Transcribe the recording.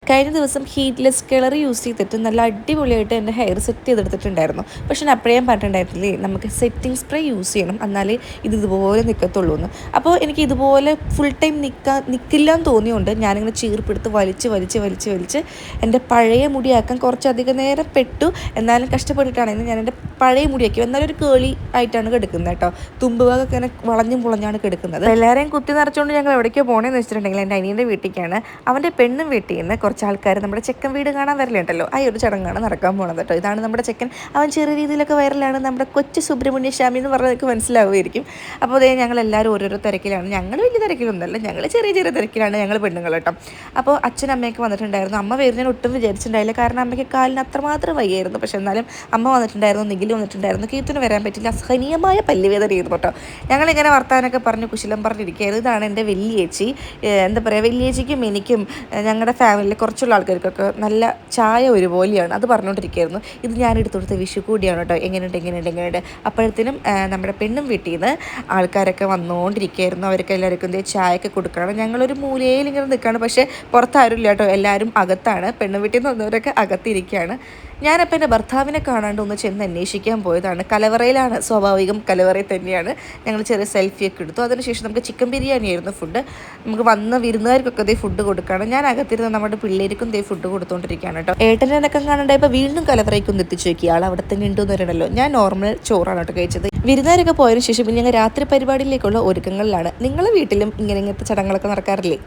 കഴിഞ്ഞ ദിവസം heedless colour use ചെയ്തിട്ട് നല്ല അടിപൊളിയായിട്ട് എൻ്റെ ഹെയർ സെറ്റ് ചെയ്തെടുത്തിട്ടുണ്ടായിരുന്നു. പക്ഷെ ഞാൻ അപ്പോഴേ പറഞ്ഞിട്ടുണ്ടായിരുന്നില്ലേ നമുക്ക് സെറ്റിംഗ് സ്പ്രേ യൂസ് ചെയ്യണം, എന്നാലേ ഇതുപോലെ നിൽക്കത്തുള്ളൂ എന്ന്. അപ്പോൾ എനിക്ക് ഇതുപോലെ ഫുൾ ടൈം നിൽക്കില്ല എന്ന് തോന്നിയുകൊണ്ട് ഞാനിങ്ങനെ ചീർപ്പെടുത്ത് വലിച്ച് എൻ്റെ പഴയ മുടിയാക്കാൻ കുറച്ചധികം നേരം പെട്ടു. എന്നാലും കഷ്ടപ്പെട്ടിട്ടാണെങ്കിൽ ഞാൻ എൻ്റെ പഴയ മുടിയാക്കി, എന്നാലും ഒരു കേളി ആയിട്ടാണ് കിടക്കുന്നത് കേട്ടോ. തുമ്പ് ഭാഗമൊക്കെ ഇങ്ങനെ വളഞ്ഞും പൊളഞ്ഞാണ് കിടക്കുന്നത്. എല്ലാവരെയും കുത്തി നിറച്ചുകൊണ്ട് ഞങ്ങൾ എവിടേക്കോ പോകണമെന്ന് വെച്ചിട്ടുണ്ടെങ്കിൽ എൻ്റെ അനിയൻ്റെ വീട്ടിലേക്കാണ്. അവൻ്റെ പെണ്ണും വീട്ടിൽ നിന്ന് കുറച്ച് ആൾക്കാർ നമ്മുടെ ചെക്കൻ വീട് കാണാൻ വരലുണ്ടല്ലോ, ആ ഒരു ചടങ്ങാണ് നടക്കാൻ പോണത് കേട്ടോ. ഇതാണ് നമ്മുടെ ചെക്കൻ. അവൻ ചെറിയ രീതിയിലൊക്കെ വൈറലാണ്, നമ്മുടെ കൊച്ചു സുബ്രഹ്മണ്യ സ്വാമി എന്ന് പറഞ്ഞതൊക്കെ മനസ്സിലാവുമായിരിക്കും. അപ്പോൾ അതേ ഞങ്ങളെല്ലാവരും ഓരോരോ തിരക്കിലാണ്. ഞങ്ങൾ വലിയ തിരക്കിലൊന്നുമല്ല, ഞങ്ങൾ ചെറിയ തിരക്കിലാണ് ഞങ്ങൾ പെണ്ണുങ്ങൾ കേട്ടോ. അപ്പോൾ അച്ഛനും അമ്മയൊക്കെ വന്നിട്ടുണ്ടായിരുന്നു. അമ്മ വരുന്നതിന് ഒട്ടും വിചാരിച്ചിട്ടുണ്ടായില്ല, കാരണം അമ്മയ്ക്ക് കാലിന് അത്രമാത്രം വയ്യായിരുന്നു. പക്ഷെ എന്നാലും അമ്മ വന്നിട്ടുണ്ടായിരുന്നു, നിഖിൽ വന്നിട്ടുണ്ടായിരുന്നു. കീർത്തിന് വരാൻ പറ്റില്ല, അസഹനീയമായ പല്ലുവേദന ചെയ്തു കേട്ടോ. ഞങ്ങളിങ്ങനെ വർത്താനൊക്കെ പറഞ്ഞ് കുശലം പറഞ്ഞിരിക്കുകയായിരുന്നു. ഇതാണ് എൻ്റെ വലിയേച്ചി. എന്താ പറയുക, വലിയേച്ചിക്കും എനിക്കും ഞങ്ങളുടെ ഫാമിലിയിൽ കുറച്ചുള്ള ആൾക്കാർക്കൊക്കെ നല്ല ചായ ഒരുപോലെയാണ്, അത് പറഞ്ഞുകൊണ്ടിരിക്കുകയായിരുന്നു. ഇത് ഞാൻ എടുത്തു കൊടുത്ത വിഷു കൂടിയാണ് കേട്ടോ. എങ്ങനെയുണ്ട്. അപ്പോഴത്തേനും നമ്മുടെ പെണ്ണും വീട്ടിൽ നിന്ന് ആൾക്കാരൊക്കെ വന്നുകൊണ്ടിരിക്കുകയായിരുന്നു. അവർക്ക് എല്ലാവർക്കും ചായയൊക്കെ കൊടുക്കണം. ഞങ്ങളൊരു മൂലയിൽ ഇങ്ങനെ നിൽക്കുകയാണ്, പക്ഷേ പുറത്താരും ഇല്ല കേട്ടോ, എല്ലാവരും അകത്താണ്. പെണ്ണും വീട്ടിൽ നിന്ന് വന്നവരൊക്കെ അകത്തിരിക്കുകയാണ്. ഞാനപ്പോൾ എൻ്റെ ഭർത്താവിനെ കാണാണ്ട് ഒന്ന് ചെന്ന് അന്വേഷിക്കാൻ പോയതാണ്. കലവറയിലാണ്, സ്വാഭാവികം കലവറയിൽ തന്നെയാണ്. ഞങ്ങൾ ചെറിയ സെൽഫിയൊക്കെ എടുത്തു. അതിനുശേഷം നമുക്ക് ചിക്കൻ ബിരിയാണി ആയിരുന്നു ഫുഡ്. നമുക്ക് വന്ന വിരുന്നുകാർക്കൊക്കെ ഫുഡ് കൊടുക്കുകയാണ്. ഞാൻ അകത്തിരുന്ന് നമ്മുടെ പിള്ളേർക്കും ഫുഡ് കൊടുത്തുകൊണ്ടിരിക്കുകയാണ് കേട്ടോ. ഏട്ടനെ എന്നൊക്കെ കാണണ്ടായപ്പോൾ വീണ്ടും കലവറയ്ക്കൊന്ന് എത്തിച്ചു നോക്കി. ആൾ അവിടെ തന്നെ ഉണ്ടെന്ന് പറയണല്ലോ. ഞാൻ നോർമൽ ചോറാണ് കേട്ടോ കഴിച്ചത്. വിരുന്നുകാരൊക്കെ പോയതിനു ശേഷം പിന്നെ ഞങ്ങൾ രാത്രി പരിപാടിയിലേക്കുള്ള ഒരുക്കങ്ങളിലാണ്. നിങ്ങളുടെ വീട്ടിലും ഇങ്ങനത്തെ ചടങ്ങുകളൊക്കെ നടക്കാറില്ലേ?